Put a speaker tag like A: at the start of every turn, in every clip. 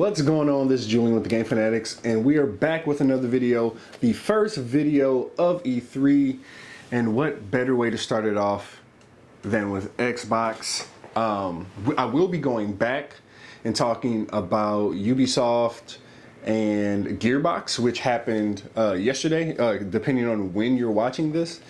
A: What's going on? This is Julian with the Game Fanatics, and we are back with another video, the first video of E3. And what better way to start it off than with Xbox? I will be going back and talking about Ubisoft and Gearbox, which happened yesterday, depending on when you're watching this.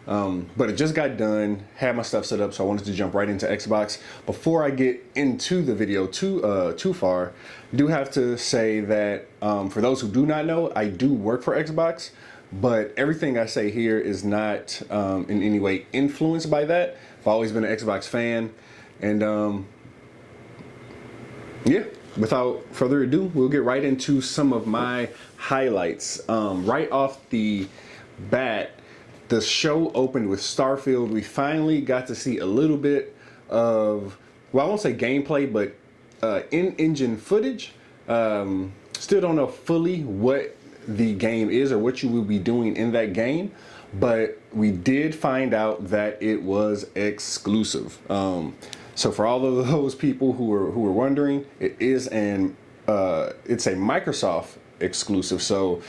A: But it just got done, had my stuff set up, so I wanted to jump right into Xbox. Before I get into the video too far, I do have to say that for those who do not know, I do work for Xbox, but everything I say here is not in any way influenced by that. I've always been an Xbox fan, and yeah, without further ado, we'll get right into some of my highlights. Right off the bat, the show opened with Starfield. We finally got to see a little bit of, well, I won't say gameplay, but in-engine footage. Still don't know fully what the game is or what you will be doing in that game, but we did find out that it was exclusive. So for all of those people who were wondering, it is it's a Microsoft exclusive. So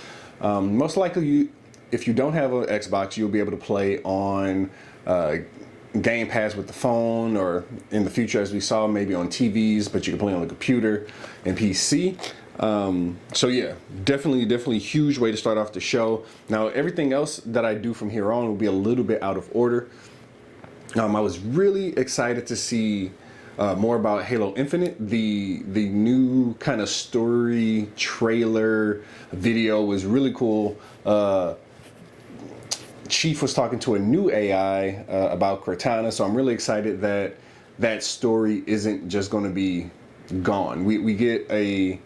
A: most likely if you don't have an Xbox, you'll be able to play on Gamepass with the phone, or in the future, as we saw, maybe on TVs, but you can play on the computer and PC. So yeah, definitely huge way to start off the show. Now, everything else that I do from here on will be a little bit out of order. I was really excited to see more about Halo Infinite. The new kind of story trailer video was really cool. Chief was talking to a new AI about Cortana, so I'm really excited that that story isn't just going to be gone. We get a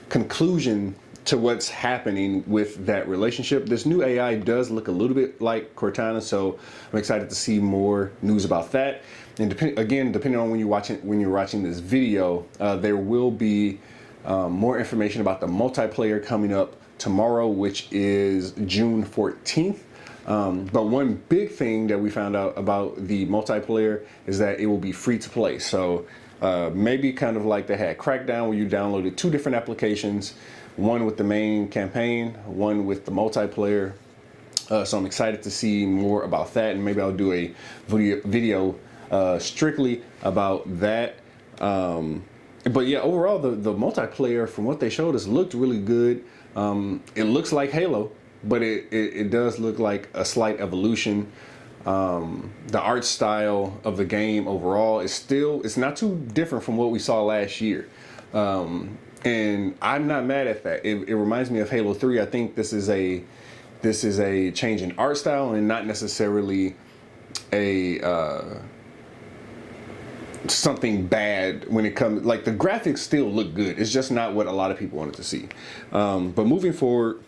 A: conclusion to what's happening with that relationship. This new AI does look a little bit like Cortana, so I'm excited to see more news about that. And depending on when you're watching this video, there will be more information about the multiplayer coming up tomorrow, which is June 14th. But one big thing that we found out about the multiplayer is that it will be free to play. So maybe kind of like they had Crackdown, where you downloaded two different applications, one with the main campaign, one with the multiplayer. So I'm excited to see more about that, and maybe I'll do a video strictly about that. But yeah, overall, the multiplayer, from what they showed us, looked really good. It looks like Halo, but it does look like a slight evolution. The art style of the game overall it's not too different from what we saw last year. And I'm not mad at that. It reminds me of Halo 3. I think this is a change in art style and not necessarily something bad when it comes, like, the graphics still look good. It's just not what a lot of people wanted to see. But moving forward,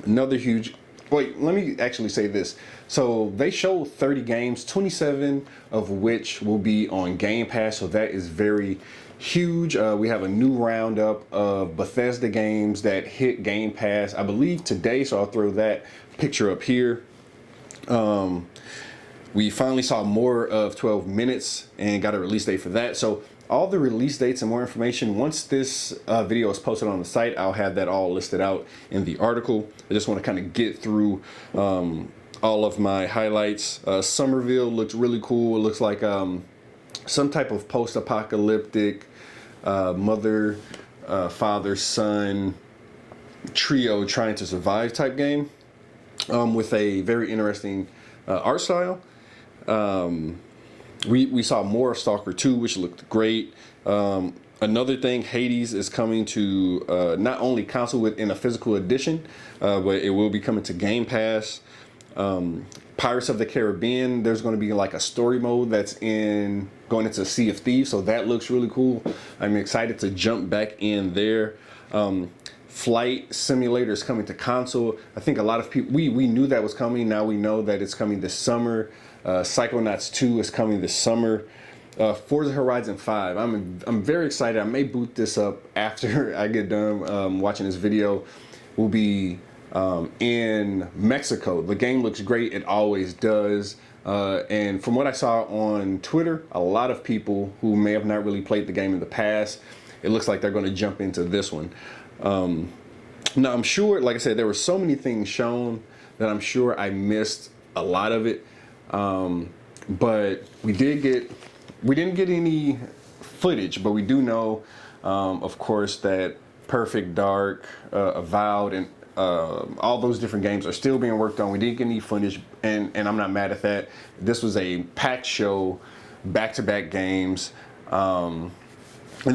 A: another huge, wait, let me actually say this. So they showed 30 games, 27 of which will be on Gamepass, so that is very huge. We have a new roundup of Bethesda games that hit Gamepass, I believe, today, so I'll throw that picture up here. We finally saw more of 12 Minutes and got a release date for that. So all the release dates and more information, once this video is posted on the site, I'll have that all listed out in the article. I just want to kind of get through all of my highlights. Somerville looked really cool. It looks like some type of post-apocalyptic mother, father, son trio trying to survive type game with a very interesting art style. We saw more of Stalker 2, which looked great. Another thing, Hades is coming to not only console in a physical edition, but it will be coming to Game Pass. Pirates of the Caribbean, there's going to be like a story mode that's going into Sea of Thieves, so that looks really cool. I'm excited to jump back in there. Flight Simulator is coming to console. I think a lot of people, we knew that was coming. Now we know that it's coming this summer. Psychonauts 2 is coming this summer. Forza Horizon 5, I'm very excited. I may boot this up after I get done watching this video. We'll be in Mexico. The game looks great. It always does. And from what I saw on Twitter, a lot of people who may have not really played the game in the past it looks like they're going to jump into this one. Now I'm sure, like I said, there were so many things shown that I'm sure I missed a lot of it. But we didn't get any footage, but we do know, of course, that Perfect Dark, Avowed, and all those different games are still being worked on. We didn't get any footage, and I'm not mad at that. This was a packed show, back-to-back games. And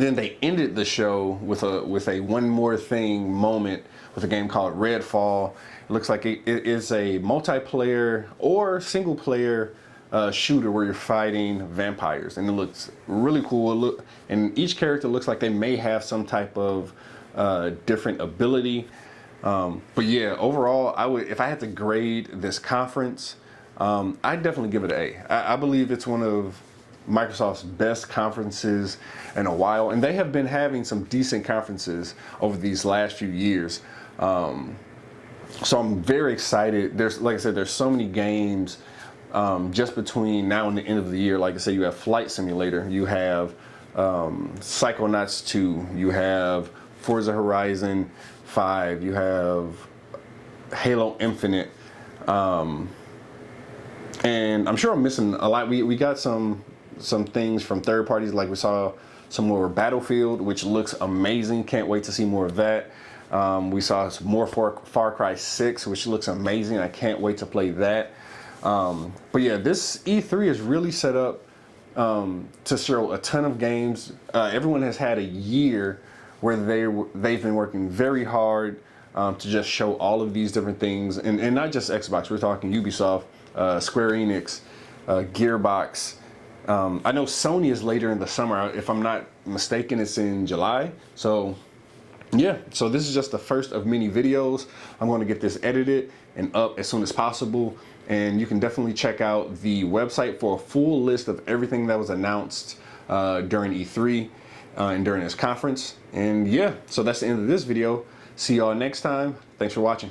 A: then they ended the show with a one more thing moment with a game called Redfall. It looks like it is a multiplayer or single player shooter where you're fighting vampires, and it looks really cool. And each character looks like they may have some type of different ability. But yeah, overall, if I had to grade this conference, I'd definitely give it an A. I believe it's one of Microsoft's best conferences in a while, and they have been having some decent conferences over these last few years. So I'm very excited. Like I said, there's so many games just between now and the end of the year. Like I said, you have Flight Simulator, you have Psychonauts 2, you have Forza Horizon 5, you have Halo Infinite, and I'm sure I'm missing a lot. We got some things from third parties, like we saw some more Battlefield, which looks amazing. Can't wait to see more of that. We saw some more Far Cry 6, which looks amazing. I can't wait to play that. But yeah, this E3 is really set up to show a ton of games. Everyone has had a year where they've been working very hard to just show all of these different things, and not just Xbox. We're talking Ubisoft, Square Enix, Gearbox. I know Sony is later in the summer. If I'm not mistaken, it's in July. So yeah, so this is just the first of many videos. I'm going to get this edited and up as soon as possible. And you can definitely check out the website for a full list of everything that was announced during E3 and during this conference. And yeah, so that's the end of this video. See y'all next time. Thanks for watching.